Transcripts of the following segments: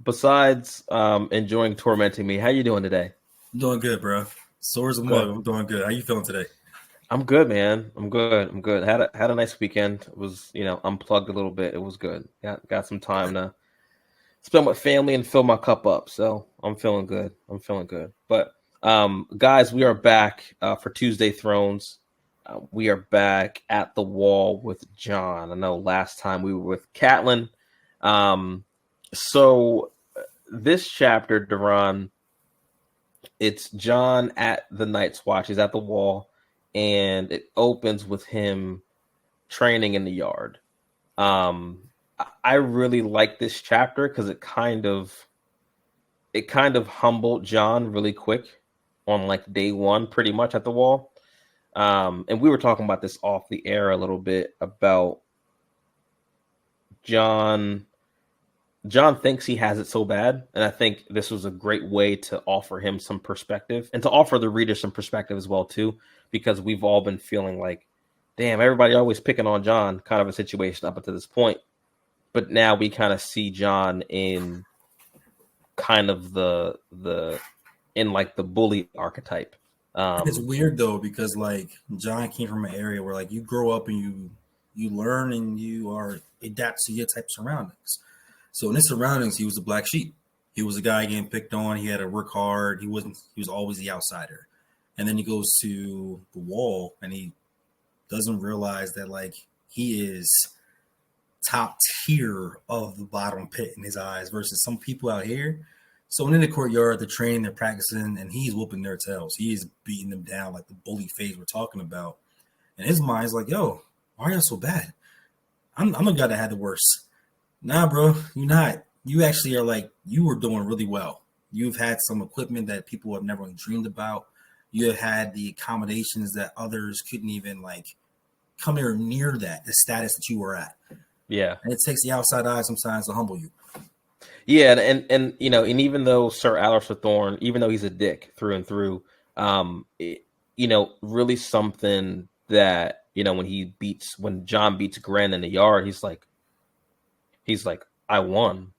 besides enjoying tormenting me, how you doing today? I'm doing good, bro. Sores a mug. Good. I'm doing good. How you feeling today? I'm good, man. I'm good. I'm good. Had a nice weekend. It was, unplugged a little bit. It was good. Got some time to spend with family and fill my cup up. So I'm feeling good. I'm feeling good. But guys, we are back for Tuesday Thrones. We are back at the wall with John. I know last time we were with Catelyn. Um, so this chapter, Darron, it's John at the Night's Watch. He's at the wall, and it opens with him training in the yard. I really like this chapter because it kind of humbled John really quick on like day one, pretty much at the wall. And we were talking about this off the air a little bit about John. John thinks he has it so bad, and I think this was a great way to offer him some perspective and to offer the reader some perspective as well too, because we've all been feeling like, damn, everybody always picking on John, kind of a situation up until this point. But now we kind of see John in kind of the in like the bully archetype. It's Um, weird though because like John came from an area where like you grow up and you learn and you are adapt to your type of surroundings. So in his surroundings, he was a black sheep. He was a guy getting picked on. He had to work hard. He was always the outsider. And then he goes to the wall and he doesn't realize that like he is top tier of the bottom pit in his eyes versus some people out here. So when in the courtyard, they're training, they're practicing, and he's whooping their tails. He's beating them down like the bully phase we're talking about. And his mind's like, yo, why are you so bad? I'm the guy that had the worst. Nah, bro, you're not. You actually are like, you were doing really well. You've had some equipment that people have never dreamed about. You have had the accommodations that others couldn't even like come here near that, the status that you were at. yeah, And it takes the outside eye sometimes to humble you. yeah, and and even though Sir Alistair Thorne, even though he's a dick through and through, really something that when John beats Gren in the yard, he's like, I won,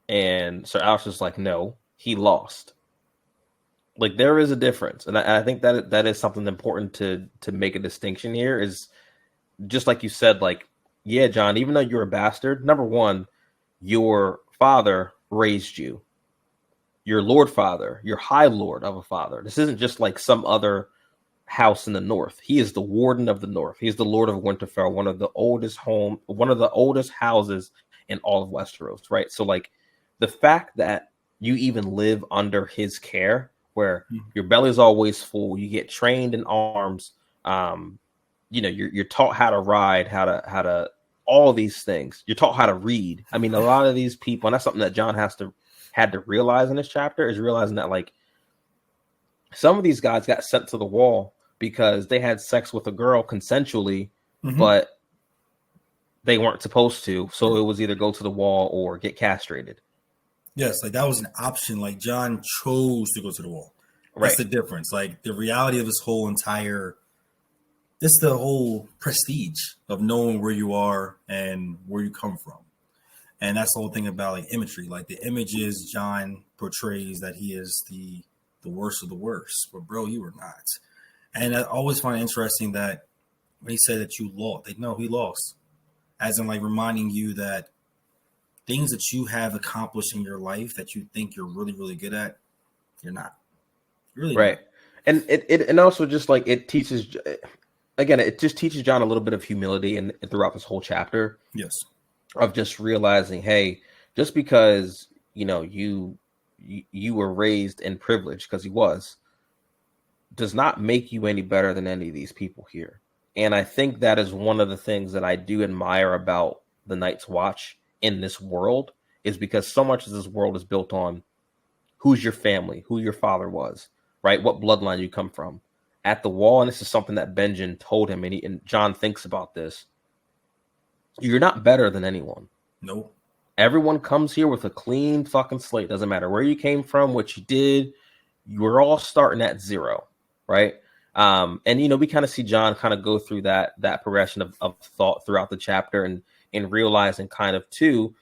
and Sir Alistair's like, no, he lost. Like there is a difference, and I think that is something important to make a distinction here. Is just like you said, like, yeah, John, even though you're a bastard, number one, your father raised you. Your Lord Father, your High Lord of a father. This isn't just like some other house in the North. He is the Warden of the North. He is the Lord of Winterfell, one of the oldest houses in all of Westeros, right? So like the fact that you even live under his care, where your belly's always full, you get trained in arms, you're taught how to ride, how to all these things. You're taught how to read. I mean, a lot of these people, and that's something that John had to realize in this chapter, is realizing that like some of these guys got sent to the wall because they had sex with a girl consensually, Mm-hmm. but they weren't supposed to. So it was either go to the wall or get castrated. Yes, like that was an option. Like John chose to go to the wall. That's Right. the difference. Like the reality of this whole entire, it's the whole prestige of knowing where you are and where you come from. And that's the whole thing about like imagery. Like the images John portrays that he is the worst of the worst. But bro, you were not. And I always find it interesting that when he said that you lost, they know he lost. As in like reminding you that things that you have accomplished in your life that you think you're really, really good at, you're not. You're really Right. not. And and also just like it teaches, again, it just teaches John a little bit of humility and throughout this whole chapter Yes. of just realizing, hey, just because you were raised in privilege, because he was, does not make you any better than any of these people here. And I think that is one of the things that I do admire about the Night's Watch in this world, is because so much of this world is built on who's your family, who your father was, right? What bloodline you come from. At the wall, and this is something that Benjen told him, and John thinks about this, you're not better than anyone. Nope. Everyone comes here with a clean fucking slate. Doesn't matter where you came from, what you did. You're all starting at zero, right? And we kind of see John kind of go through that progression of thought throughout the chapter, and realizing kind of too,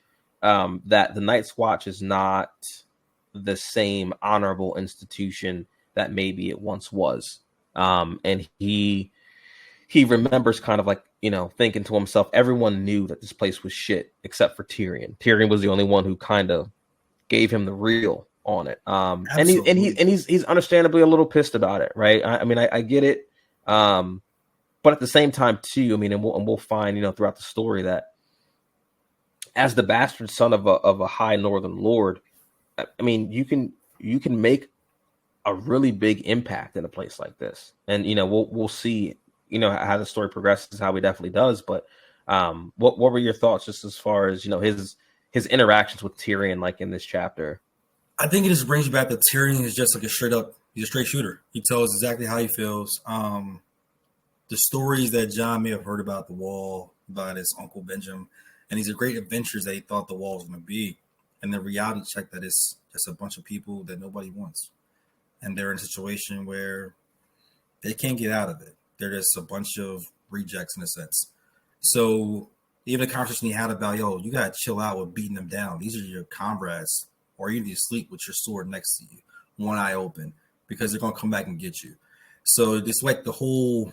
that the Night's Watch is not the same honorable institution that maybe it once was. And he remembers kind of like, thinking to himself, everyone knew that this place was shit except for Tyrion. Tyrion was the only one who kind of gave him the real on it. And he's understandably a little pissed about it, right? I mean, I get it. But at the same time too, I mean, and we'll find, throughout the story that as the bastard son of a high northern lord, I mean, you can make a really big impact in a place like this. And we'll see, how the story progresses, how he definitely does. But what were your thoughts just as far as, his interactions with Tyrion, like in this chapter? I think it just brings you back that Tyrion is just like he's a straight shooter. He tells exactly how he feels. The stories that Jon may have heard about the Wall, about his Uncle Benjamin, and these are great adventures that he thought the Wall was going to be. And the reality check that it's just a bunch of people that nobody wants. And they're in a situation where they can't get out of it. They're just a bunch of rejects in a sense. So even the conversation he had about, you got to chill out with beating them down. These are your comrades, or you need to sleep with your sword next to you, one eye open, because they're going to come back and get you. So it's like the whole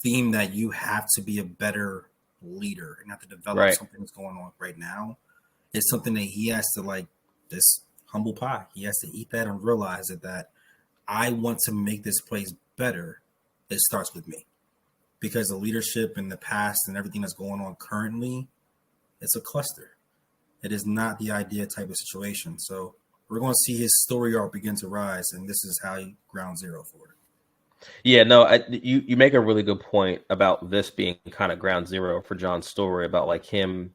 theme that you have to be a better leader and have to develop something that's going on right now. It's something that he has to, like this humble pie. He has to eat that and realize that I want to make this place better. It starts with me, because the leadership in the past and everything that's going on currently, it's a cluster. It is not the idea type of situation. So we're going to see his story arc begin to rise, and this is how he ground zero for it. Yeah, no, you make a really good point about this being kind of ground zero for Jon's story, about like him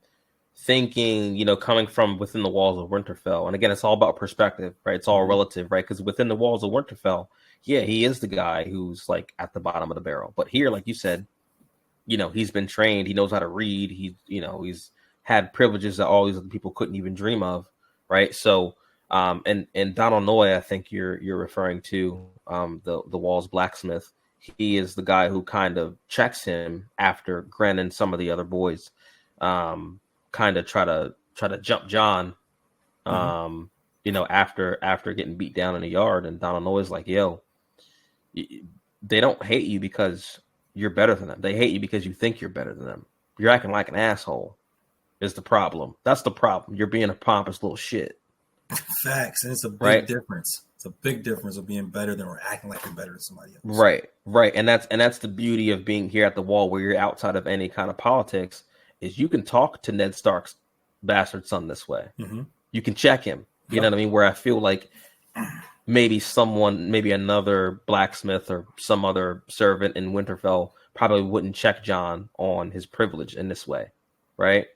thinking, coming from within the walls of Winterfell. And again, it's all about perspective, right? It's all relative, right? Because within the walls of Winterfell, yeah, he is the guy who's like at the bottom of the barrel. But here, like you said, he's been trained. He knows how to read. He's had privileges that all these other people couldn't even dream of, right? So, and Donal Noye, I think you're referring to, the Wall's blacksmith. He is the guy who kind of checks him after Gren and some of the other boys, kind of try to jump Jon, after getting beat down in the yard. And Donal Noye's like, they don't hate you because you're better than them. They hate you because you think you're better than them. You're acting like an asshole is the problem. That's the problem. You're being a pompous little shit. Facts. And it's a big difference. It's a big difference of being better than or acting like you're better than somebody else. Right. And that's the beauty of being here at the Wall, where you're outside of any kind of politics, is you can talk to Ned Stark's bastard son this way. Mm-hmm. You can check him. You know what I mean? Where I feel like maybe another blacksmith or some other servant in Winterfell probably wouldn't check Jon on his privilege in this way. Right.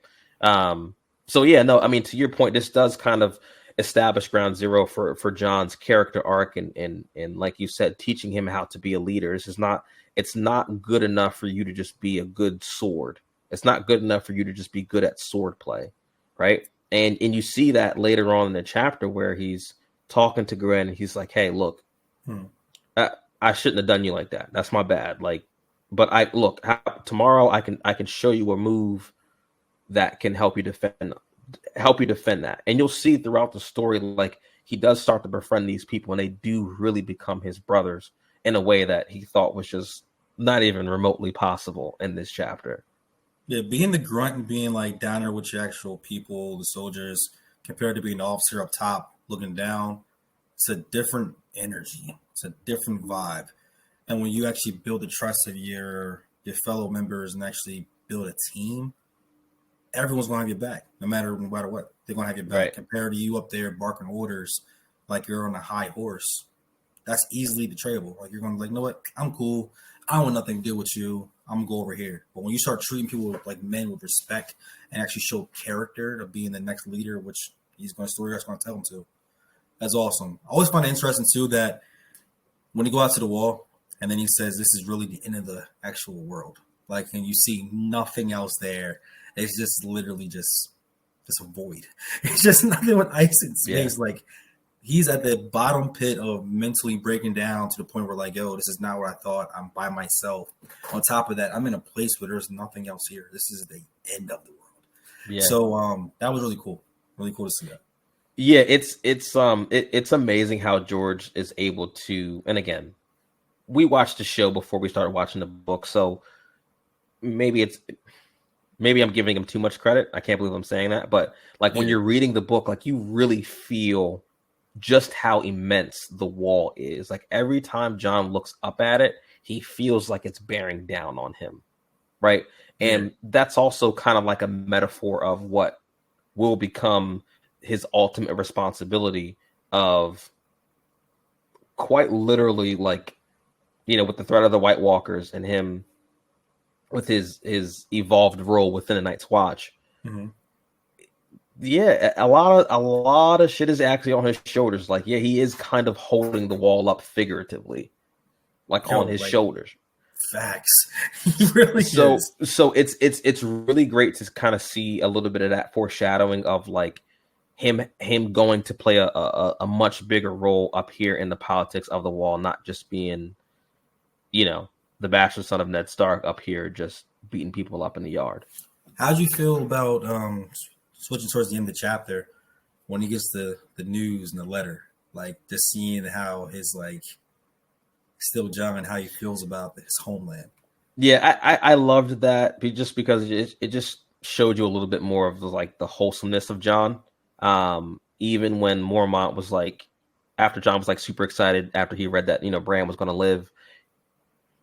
So yeah, no, I mean, to your point, this does kind of establish ground zero for Jon's character arc, and like you said, teaching him how to be a leader. It's not good enough for you to just be a good sword. It's not good enough for you to just be good at sword play, right? And you see that later on in the chapter where he's talking to Gren, and he's like, "Hey, look, I shouldn't have done you like that. That's my bad. Like, but tomorrow I can show you a move that can help you defend that." And you'll see throughout the story, like, he does start to befriend these people, and they do really become his brothers in a way that he thought was just not even remotely possible in this chapter. Yeah, being the grunt and being like down there with your actual people, the soldiers, compared to being the officer up top looking down, it's a different energy. It's a different vibe. And when you actually build the trust of your fellow members and actually build a team, everyone's going to have your back, no matter what. They're going to have your back. Right. Compared to you up there barking orders like you're on a high horse, that's easily betrayable. Like, you're going to be like, you know what? I'm cool. I don't want nothing to do with you. I'm going to go over here. But when you start treating people like men with respect and actually show character of being the next leader, which he's going to tell him to, that's awesome. I always find it interesting, too, that when you go out to the Wall and then he says this is really the end of the actual world. Like, and you see nothing else there. It's just literally just a void. It's just nothing with ice in space. Yeah. Like, he's at the bottom pit of mentally breaking down to the point where, like, this is not what I thought. I'm by myself. On top of that, I'm in a place where there's nothing else here. This is the end of the world. Yeah. So that was really cool. Really cool to see that. Yeah, it's amazing how George is able to, and again, we watched the show before we started watching the book, so maybe it's maybe I'm giving him too much credit. I can't believe I'm saying that, but like when Yeah, you're reading the book, like you really feel just how immense the wall is. Like every time John looks up at it, he feels like it's bearing down on him, right? yeah, And that's also kind of like a metaphor of what will become his ultimate responsibility of quite literally, like, with the threat of the White Walkers and him with his evolved role within the Night's Watch. mm-hmm. Yeah, a lot of shit is actually on his shoulders. Like, yeah, he is kind of holding the wall up figuratively, like on Yo, his like shoulders. facts. He really So is. so it's really great to kind of see a little bit of that foreshadowing of like him going to play a much bigger role up here in the politics of the wall, not just being, the bastard son of Ned Stark up here just beating people up in the yard. How'd you feel about switching towards the end of the chapter when he gets the news and the letter? Like just seeing how his like still John and how he feels about his homeland. Yeah, I loved that just because it just showed you a little bit more of the wholesomeness of John. Even when Mormont was like, after John was like super excited after he read that Bran was going to live,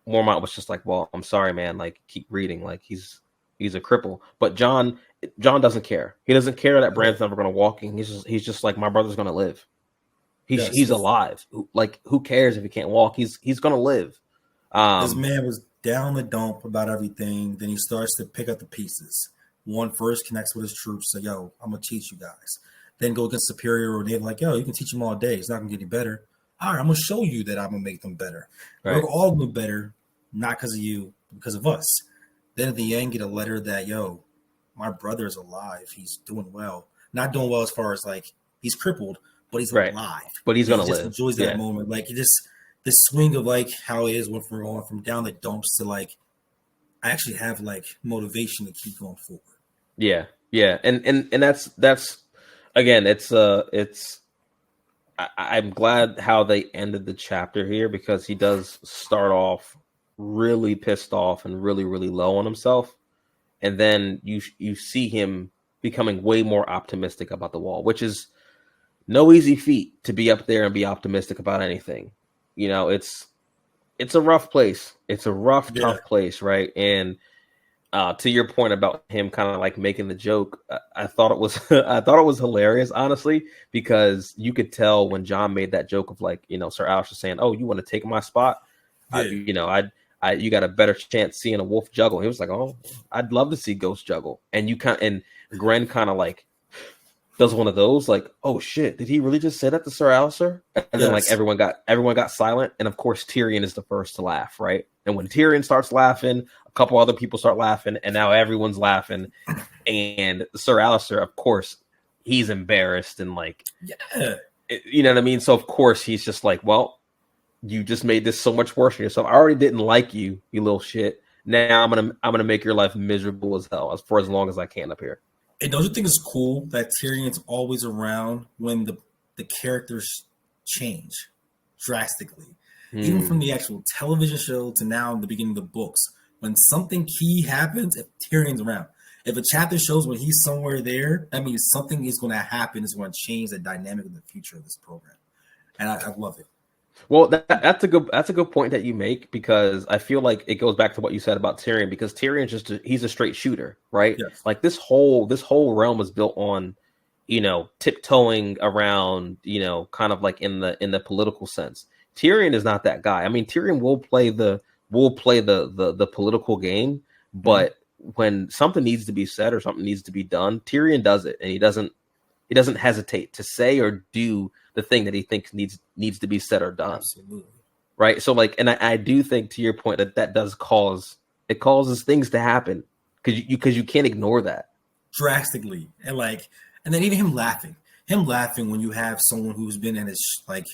Mormont was just like, well, I'm sorry, man. Like, keep reading. Like, he's a cripple. But John doesn't care. He doesn't care that No. Bran's never going to walk. And he's just like, my brother's going to live. Yes, He's alive. Like, who cares if he can't walk? He's going to live. this Um, man was down the dump about everything. Then he starts to pick up the pieces. One first connects with his troops. Say, yo, I'm gonna teach you guys. Then go against Superior, or they're like, yo, you can teach them all day. It's not gonna get any better. All right, I'm gonna show you that I'm gonna make them better. We're right, all gonna be better, not because of you, because of us. Then at the end, get a letter that, yo, my brother is alive. He's doing well. Not doing well as far as like he's crippled, but he's right. alive. But he's And going he to just live. enjoys that Yeah, moment. Like it just this swing of like how it is went from going from down the dumps to like I actually have like motivation to keep going forward. yeah, yeah. And that's again, I'm glad how they ended the chapter here because he does start off really pissed off and really, really low on himself. And then you see him becoming way more optimistic about the wall, which is no easy feat to be up there and be optimistic about anything. It's a rough place. It's a rough, Yeah. tough place, right? And to your point about him kind of like making the joke, I thought it was I thought it was hilarious, honestly, because you could tell when John made that joke of like, Sir Alistair saying, "Oh, you want to take my spot?" I, Yeah. you know, I you got a better chance seeing a wolf juggle. He was like, "Oh, I'd love to see Ghost juggle." And Gren kind of like does one of those, like, "Oh shit, did he really just say that to Sir Alistair?" And then like Yes. everyone got silent, and of course Tyrion is the first to laugh, right? And when Tyrion starts laughing, a couple other people start laughing, and now everyone's laughing. And Sir Alistair, of course, he's embarrassed and like, Yeah. you know what I mean. So of course he's just like, "Well, you just made this so much worse for yourself. I already didn't like you, you little shit. Now I'm gonna make your life miserable as hell for as long as I can up here." And don't you think it's cool that Tyrion's always around when the characters change drastically? Even from Hmm. the actual television show to now in the beginning of the books. When something key happens, if Tyrion's around. If a chapter shows when he's somewhere there, that means something is going to happen. Is going to change the dynamic of the future of this program, and I love it. Well, that's a good point that you make because I feel like it goes back to what you said about Tyrion because Tyrion's he's a straight shooter, right? Yes. Like this whole realm was built on, tiptoeing around, kind of like in the political sense. Tyrion is not that guy. I mean, Tyrion will play the political game, Mm-hmm. but when something needs to be said or something needs to be done, Tyrion does it, and he doesn't hesitate to say or do the thing that he thinks needs to be said or done, Absolutely. right? So like, and I do think to your point that does causes things to happen because you can't ignore that. Drastically, and like, and then even him laughing when you have someone who's been in his like.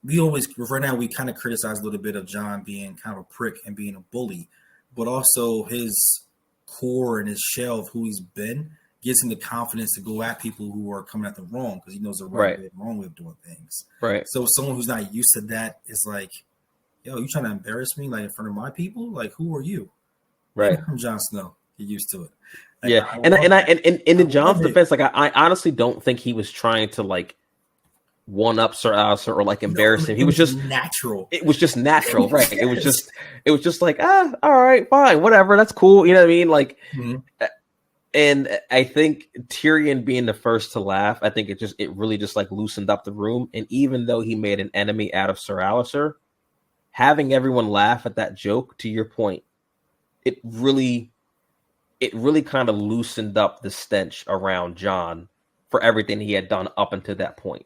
We always right now we kind of criticize a little bit of John being kind of a prick and being a bully, but also his core and his shell of who he's been gives him the confidence to go at people who are coming at the wrong because he knows the Right. way and wrong way of doing things. Right. So someone who's not used to that is like, yo, you trying to embarrass me like in front of my people? Like, who are you? Right. I'm Jon Snow. Get used to it. Like, Yeah. And in John's defense, like I honestly don't think he was trying to like one up Sir Alistair or like embarrass him. He was just natural. It was just natural, right? Yes. It was just like, all right, fine, whatever, that's cool. You know what I mean? Like, and I think Tyrion being the first to laugh, I think it really just like loosened up the room. And even though he made an enemy out of Sir Alistair, having everyone laugh at that joke, to your point, it really kind of loosened up the stench around Jon for everything he had done up until that point.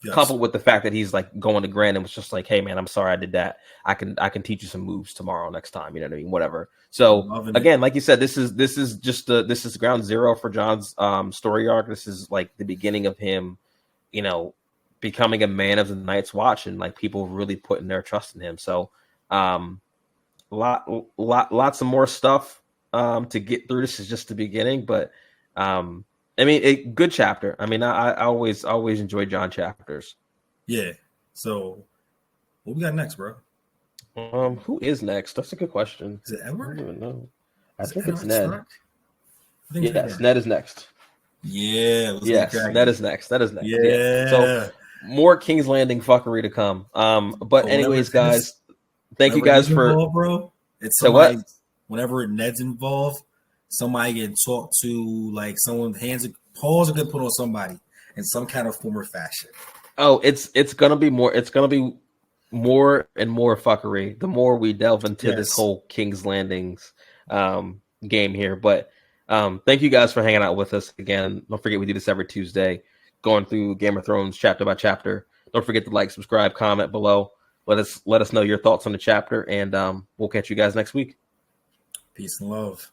Yes. Coupled with the fact that he's like going to Grand and was just like, hey man, I'm sorry I did that. I can teach you some moves tomorrow next time. You know what I mean? Whatever. So again, like you said, this is ground zero for Jon's story arc. This is like the beginning of him, you know, becoming a man of the Night's Watch and like people really putting their trust in him. So lots of more stuff to get through. This is just the beginning, but I mean, good chapter. I mean, I always enjoy Jon chapters. Yeah. So, what we got next, bro? Who is next? That's a good question. Is it Edward? I don't even know. I think it's Ned. Yes, Ned is next. Yeah. Yes, Ned is next. That is next. Yeah. So more King's Landing fuckery to come. But anyways, guys, thank you guys for. Involved, bro. It's somebody. Whenever Ned's involved. Somebody getting talked to, like someone's paws are gonna put on somebody in some kind of form or fashion. Oh, it's gonna be more. It's gonna be more and more fuckery the more we delve into this whole King's Landings game here. But thank you guys for hanging out with us again. Don't forget we do this every Tuesday, going through Game of Thrones chapter by chapter. Don't forget to like, subscribe, comment below. Let us know your thoughts on the chapter, and we'll catch you guys next week. Peace and love.